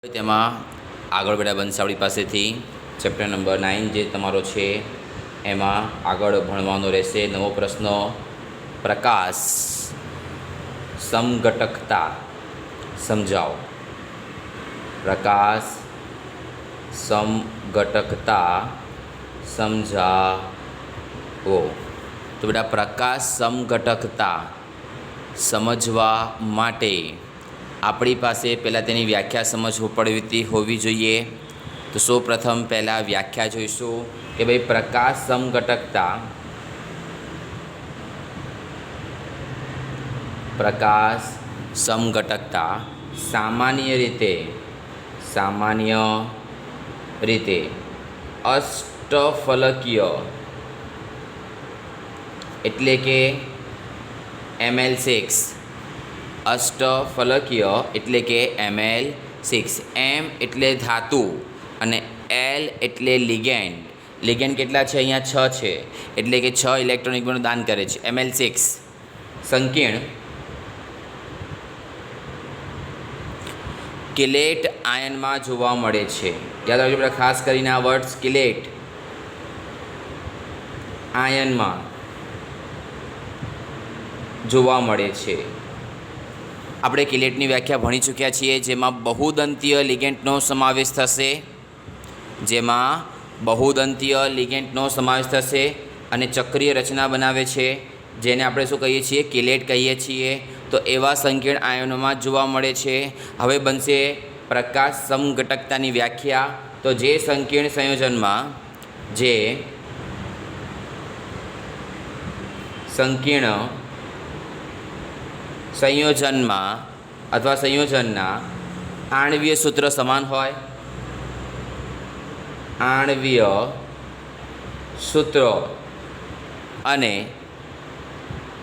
તેમાં આગળ બેટા બનશે આપણી પાસેથી ચેપ્ટર નંબર 9 જે તમારો છે એમાં આગળ ભણવાનો રહેશે. નવો પ્રશ્ન, પ્રકાશ સમઘટકતા સમજાવો. પ્રકાશ સમઘટકતા સમજાવો. તો બેટા પ્રકાશ સમઘટકતા સમજવા માટે આપણી પાસે પહેલાં તેની વ્યાખ્યા સમજવું પડતી હોવી જોઈએ. તો સૌપ્રથમ પહેલાં વ્યાખ્યા જોઈશું કે ભાઈ પ્રકાશ સમઘટકતા સામાન્ય રીતે અષ્ટફલકીય એટલે કે ML6 અષ્ટફલકીય એટલે કે ML6. M એટલે ધાતુ અને L એટલે લિગેન્ડ. લિગેન્ડ કેટલા છે? અહીંયા 6 છે, એટલે કે 6 ઇલેક્ટ્રોનિકનું દાન કરે છે. ML6 સંકીર્ણ કિલેટ આયનમાં જોવા મળે છે. યાદ રાખજો બધા, ખાસ કરીને આ વર્ડ્સ કિલેટ આયનમાં જોવા મળે છે. આપણે કિલેટની વ્યાખ્યા ભણી ચૂક્યા છીએ, જેમાં બહુદંતીય લિગેન્ડનો સમાવેશ થશે અને ચક્રીય રચના બનાવે છે, જેને આપણે શું કહીએ છીએ? કિલેટ કહીએ છીએ. તો એવા સંકીર્ણ આયનોમાં જોવા મળે છે. હવે બનશે પ્રકાશ સમઘટકતાની વ્યાખ્યા. તો જે સંકીર્ણ સંયોજનમાં અથવા સંયોજનના આણ્વીય સૂત્ર સમાન હોય, આણ્વીય સૂત્ર અને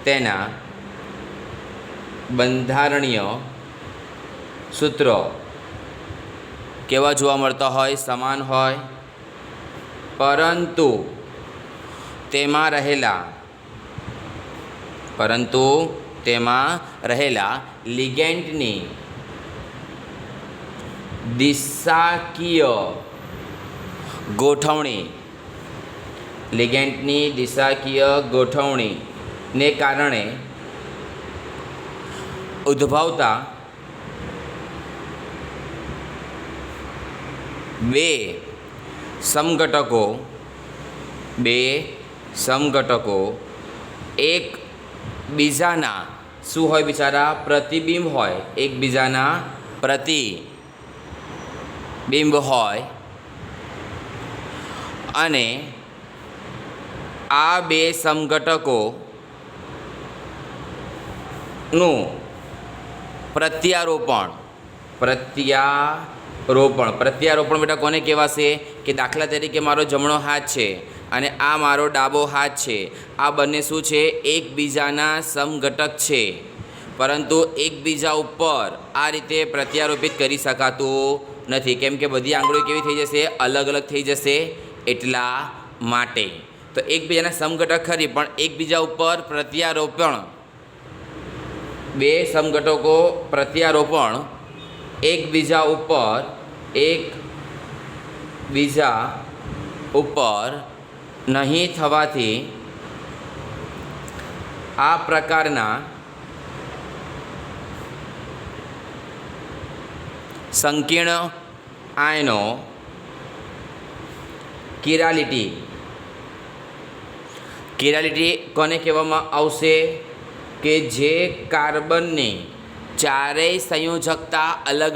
તેના બંધારણીય સૂત્ર કેવા જોવા મળતા હોય? સમાન હોય, પરંતુ તેમાં રહેલા લિગેન્ડની દિશાકીય ગોઠવણીને કારણે ઉદ્ભવતા બે સમઘટકો એકબીજાના શું હોય બિચારા? પ્રતિબિંબ હોય. એકબીજાના પ્રતિબિંબ હોય અને આ બે સમઘટકોનું પ્રત્યારોપણ બેટા કોને કહેવાશે? કે દાખલા તરીકે મારો જમણો હાથ છે અને આ મારો ડાબો હાથ છે. આ બંને શું છે? એકબીજાના સમઘટક છે, પરંતુ એકબીજા ઉપર આ રીતે પ્રત્યારોપિત કરી શકાતું નથી, કેમ કે બધી આંગળીઓ કેવી થઈ જશે? અલગ અલગ થઈ જશે. એટલા માટે તો એકબીજાના સમઘટક ખરી, પણ એકબીજા ઉપર પ્રત્યારોપણ, બે સમઘટકો પ્રત્યારોપણ એકબીજા ઉપર નહીં થવાથી આ પ્રકારના સંકીર્ણ આયનો કિરાલિટી કોને કહેવામાં આવશે? કે જે કાર્બનની ચારેય સંયોજકતા અલગ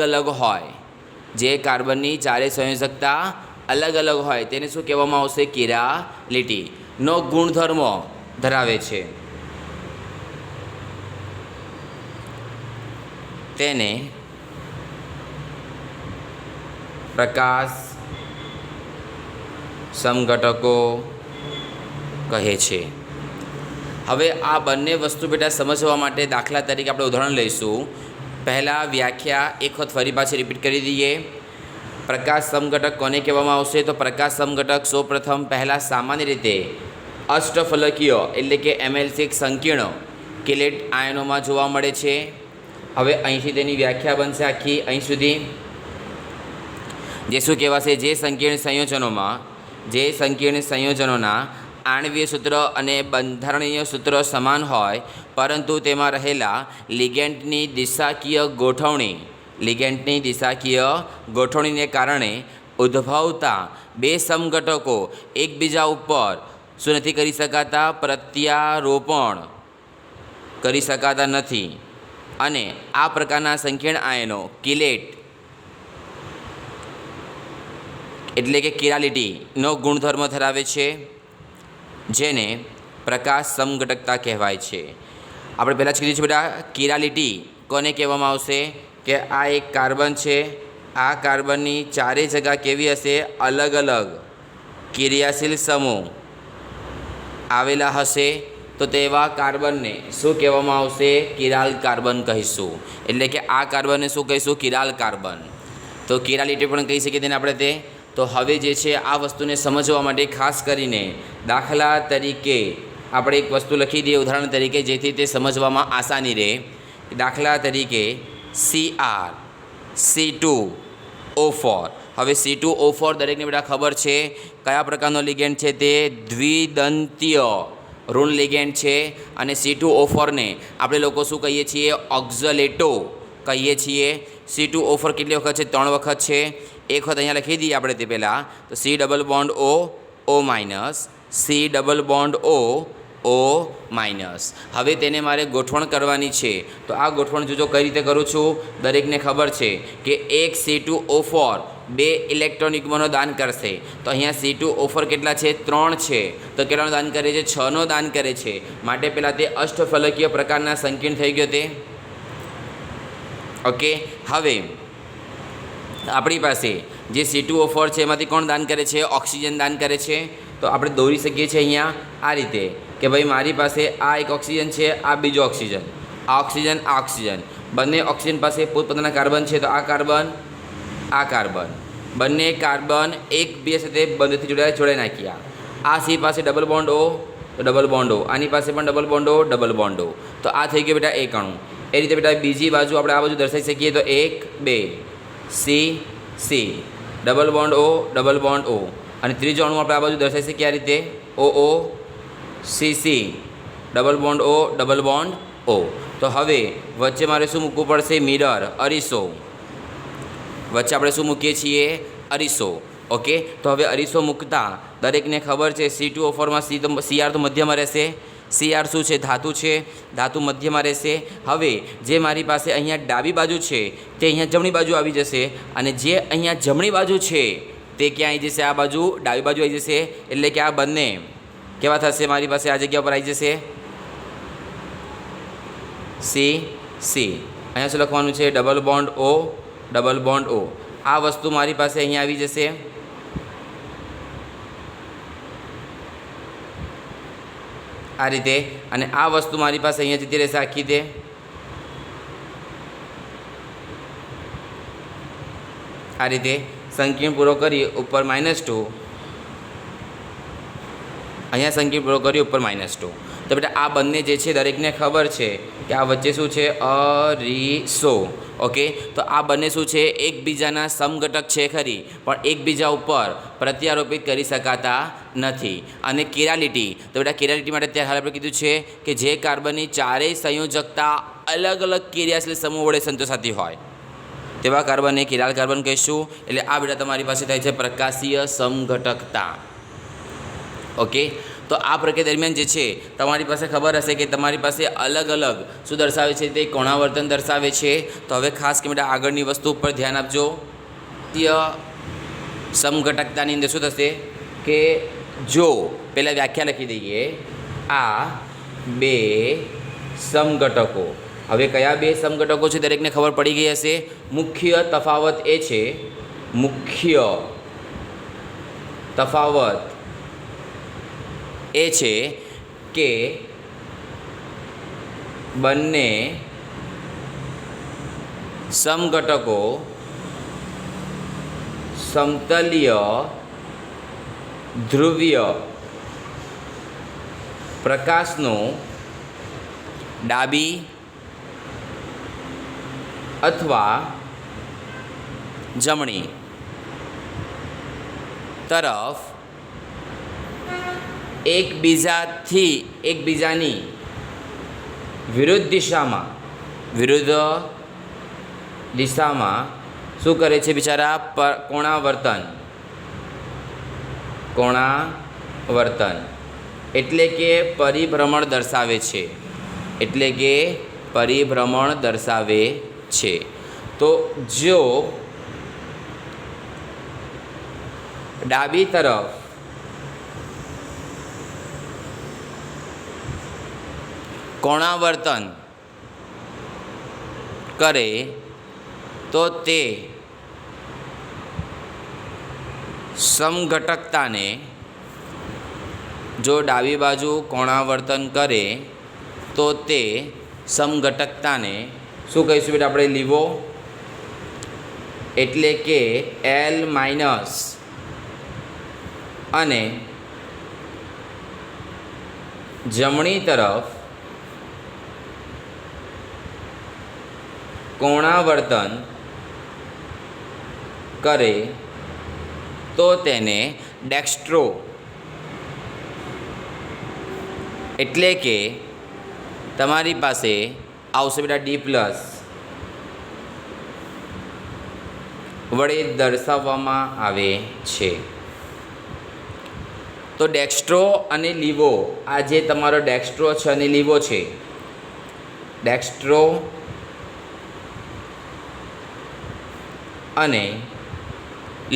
અલગ હોય, તેને શું કહેવામાં આવશે? કિરાલિટીનો ગુણધર્મ ધરાવે છે. તેને પ્રકાશ સમઘટકો કહે છે. હવે આ બંને વસ્તુ બેટા સમજવા માટે દાખલા તરીકે આપણે ઉદાહરણ લઈશું. પહેલાં વ્યાખ્યા એક વખત ફરી પાછી રિપીટ કરી દઈએ. પ્રકાશ સમઘટક કોને કહેવામાં આવશે? તો પ્રકાશ સમઘટક સૌપ્રથમ પહેલાં સામાન્ય રીતે અષ્ટફલકીય એટલે કે ML6 સંકીર્ણ કિલેટ આયનોમાં જોવા મળે છે. હવે અહીંથી તેની વ્યાખ્યા બનશે આખી અહીં સુધી. જે શું કહેવાશે? જે સંકીર્ણ સંયોજનોના આણ્વીય સૂત્ર અને બંધારણીય સૂત્ર સમાન હોય, પરંતુ તેમાં રહેલા લિગેન્ડની દિશાકીય ગોઠવણીને કારણે ઉદ્ભવતા બે સમઘટકો એકબીજા ઉપર શું નથી કરી શકાતા? પ્રત્યારોપણ કરી શકાતા નથી. અને આ પ્રકારના સંકીર્ણ આયનો કિલેટ એટલે કે કિરાલિટીનો ગુણધર્મ ધરાવે છે, જેને પ્રકાશ સમઘટકતા કહેવાય છે. આપણે પહેલાં જ કીધું છે બેટા, કિરાલિટી કોને કહેવામાં આવશે? કે આ એક કાર્બન છે, આ કાર્બનની ચારે જગ્યા કેવી હશે? અલગ અલગ ક્રિયાશીલ સમૂહ આવેલા હશે, તો તેવા કાર્બનને શું કહેવામાં આવશે? કિરાલ કાર્બન કહીશું. એટલે કે આ કાર્બનને શું કહીશું? Chiral carbon. તો કિરાલિટી પણ કહી શકીએ તેને આપણે. તો હવે જે છે આ વસ્તુને સમજવા માટે ખાસ કરીને દાખલા તરીકે આપણે એક વસ્તુ લખી દઈએ ઉદાહરણ તરીકે, જેથી તે સમજવામાં આસાની રહે. દાખલા તરીકે C2O4. હવે C2O4 દરેકને બેટા ખબર છે કયા પ્રકારનો લિગેન્ડ છે? તે દ્વિદંતીય ઋણ લિગેન્ડ છે. અને C2O4ને આપણે લોકો શું કહીએ છીએ? ઓક્ઝલેટો કહીએ છીએ. C2O4 કેટલી વખત છે? 3 વખત છે. એક વખત અહીંયા લખી દઈએ આપણે તે પહેલાં. તો C double bond O minus, C double bond O minus. હવે તેને મારે ગોઠવણ કરવાની છે. તો આ ગોઠવણ જો કઈ રીતે કરું છું? દરેકને ખબર છે કે એક C2O4 2 ઇલેક્ટ્રોન યુગ્મોનો દાન કરશે. તો અહીંયા C2O4 કેટલા છે? 3 છે. તો કેટલાનો દાન કરે છે? 6નો દાન કરે છે. માટે પહેલાં તે અષ્ટફલકીય પ્રકારના સંકીર્ણ થઈ ગયો તે. ઓકે. હવે આપણી પાસે જે C2O4 છે એમાંથી કોણ દાન કરે છે? ઓક્સિજન દાન કરે છે. તો આપણે દોરી શકીએ છીએ અહીંયા આ રીતે કે ભાઈ મારી પાસે આ એક ઓક્સિજન છે, આ બીજો ઓક્સિજન, આ ઓક્સિજન, બંને ઓક્સિજન પાસે પોતપોતાના કાર્બન છે. તો આ કાર્બન, બંને કાર્બન એકબીજા સાથે બંધથી જોડાઈ નાખ્યા. આ C પાસે ડબલ બોન્ડ O, તો ડબલ બોન્ડ O, આની પાસે પણ ડબલ બોન્ડ O. તો આ થઈ ગયો બેટા એક અણુ. એ રીતે બેટા બીજી બાજુ આપણે આ બાજુ દર્શાવી શકીએ. તો 1 2 C ડબલ બોન્ડ O. અને ત્રીજો અણુ આપણે આ બાજુ દર્શાવી શકીએ આ રીતે OO CC double bond O. તો હવે વચ્ચે મારે શું મૂકવું પડશે? મિરર, અરીસો. વચ્ચે આપણે શું મૂકીએ છીએ? અરીસો. ઓકે. તો હવે અરીસો મૂકતા દરેકને ખબર છે C2O4માં Cr તો મધ્યમાં રહેશે. Cr શું છે? ધાતુ છે. ધાતુ મધ્યમાં રહેશે. હવે જે મારી પાસે અહીંયા ડાબી બાજુ છે તે અહીંયા જમણી બાજુ આવી જશે, અને જે અહીંયા જમણી બાજુ છે તે ક્યાં આવી જશે? આ બાજુ ડાબી બાજુ આવી જશે. એટલે કે આ બંને કેવા થશે? મારી પાસે આ જગ્યા પર આવી જશે C. અહીંયા શું લખવાનું છે? Double bond O. આ વસ્તુ મારી પાસે અહીંયા આવી જશે. આ રીતે. અને આ વસ્તુ મારી પાસે અહીંયા જતી રહેશે આખી તે. આ રીતે સંકીર્ણ પૂરો કરી ઉપર -2, અહીંયા સંકીર્ણ પૂરો કરી ઉપર -2. તો બેટા આ બંને જે છે દરેકને ખબર છે કે આ વચ્ચે શું છે? અરીસો. ઓકે. તો આ બંને શું છે? એકબીજાના સમઘટક છે ખરી, પણ એકબીજા ઉપર પ્રત્યારોપિત કરી શકાતા નથી. અને કિરાલિટી, તો બેટા કિરાલિટી માટે અત્યારે હાલ આપણે કીધું છે કે જે કાર્બનની ચારેય સંયોજકતા અલગ અલગ ક્રિયાશીલ સમૂહ વડે સંતોષાતી હોય તેવા કાર્બનને કિરાલ કાર્બન કહીશું. એટલે આ બેટા તમારી પાસે થાય છે પ્રકાશીય સમઘટકતા. ઓકે. તો આ પ્રક્રિયા દરમિયાન જે છે તમારી પાસે ખબર હશે કે તમારી પાસે અલગ અલગ શું દર્શાવે છે? તે કોણાવર્તન દર્શાવે છે. તો હવે ખાસ કે બેટા આગળની વસ્તુ ઉપર ધ્યાન આપજો. સમઘટકતાની અંદર શું થશે કે જો પહેલાં વ્યાખ્યા લખી દઈએ. આ બે સમઘટકો, હવે કયા બે સમઘટકો છે દરેકને ખબર પડી ગઈ હશે. મુખ્ય તફાવત એ છે કે બંને સમઘટકો સમતલીય ધ્રુવીય પ્રકાશનું ડાબી અથવા જમણી તરફ એકબીજાની વિરુદ્ધ દિશામાં શું કરે છે બિચારા? કોણાવર્તન એટલે કે પરિભ્રમણ દર્શાવે છે. તો જો ડાબી તરફ કોણાવર્તન કરે તો તે સમઘટકતાને, જો ડાબી બાજુ કોણાવર્તન કરે તો તે સમઘટકતાને શું કહીશું બેટા આપણે? લીવો. એટલે કે L માઇનસ અને જમણી તરફ કોણાવર્તન કરે તો તેને ડેક્સ્ટ્રો, એટલે કે તમારી પાસે આવશે બેટા D+ વડે દર્શાવવામાં આવે છે. તો ડેક્સ્ટ્રો અને લીવો, આ જે તમારો ડેક્સ્ટ્રો છે અને લીવો છે, ડેક્સ્ટ્રો અને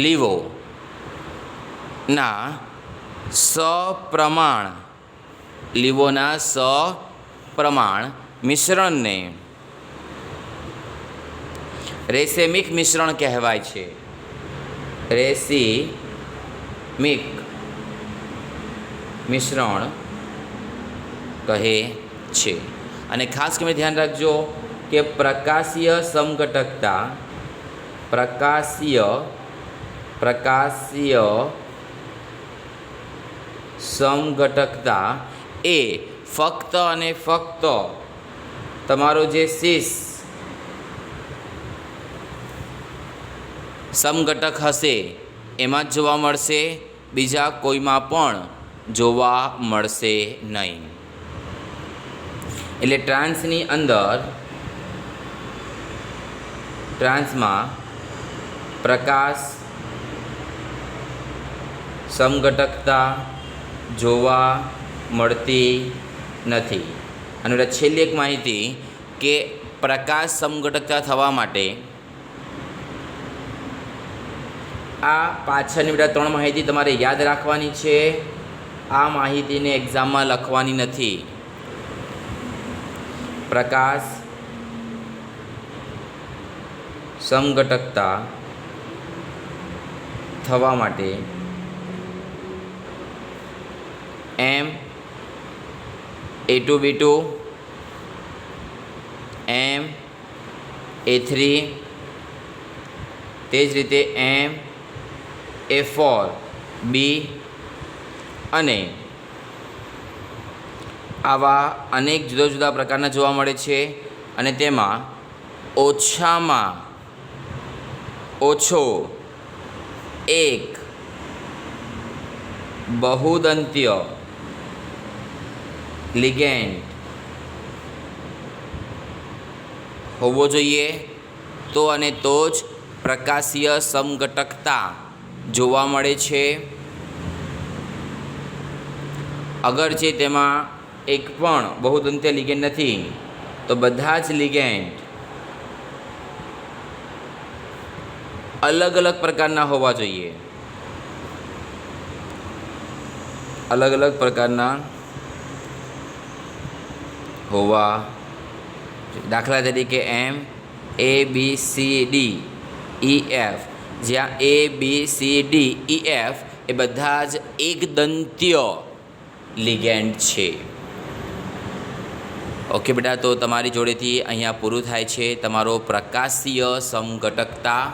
લીવોના સપ્રમાણ મિશ્રણને રેસેમિક મિશ્રણ કહેવાય છે. રેસીમિક મિશ્રણ કહે છે. અને ખાસ કરીને ધ્યાન રાખજો કે પ્રકાશીય સમઘટકતા એ ફક્ત અને ફક્ત તમારો જે સીસ સમઘટક હશે એમાં જ જોવા મળશે, બીજા કોઈમાં પણ જોવા મળશે નહીં. એટલે ટ્રાન્સમાં પ્રકાશ સમઘટકતા જોવા મળતી નથી. અને છેલ્લી એક માહિતી કે પ્રકાશ સમઘટકતા થવા માટે આ પાછળની બધા 3 માહિતી તમારે યાદ રાખવાની છે. આ માહિતીને એક્ઝામમાં લખવાની નથી. પ્રકાશ સમઘટકતા થવા માટે M A2B2 M A3 તે જ રીતે M A4B અને આવા અનેક જુદા જુદા પ્રકારના જોવા મળે છે. અને તેમાં ઓછામાં ઓછો એક બહુદંતીય લિગેન્ડ હોવો જોઈએ. તો અને તો જ પ્રકાશીય સમઘટકતા જોવા મળે છે. અગર જે તેમાં એક પણ બહુદંતીય લિગેન્ડ નથી તો બધા જ લિગેન્ડ અલગ અલગ પ્રકારના હોવા જોઈએ. અલગ અલગ પ્રકારના હોવા, દાખલા તરીકે M A B C D E F, જ્યાં A B C D E F એ બધા જ એકદંતીય લિગેન્ડ છે. ઓકે બેટા, તો તમારી જોડેથી અહીંયા પૂરું થાય છે તમારો પ્રકાશીય સમઘટકતા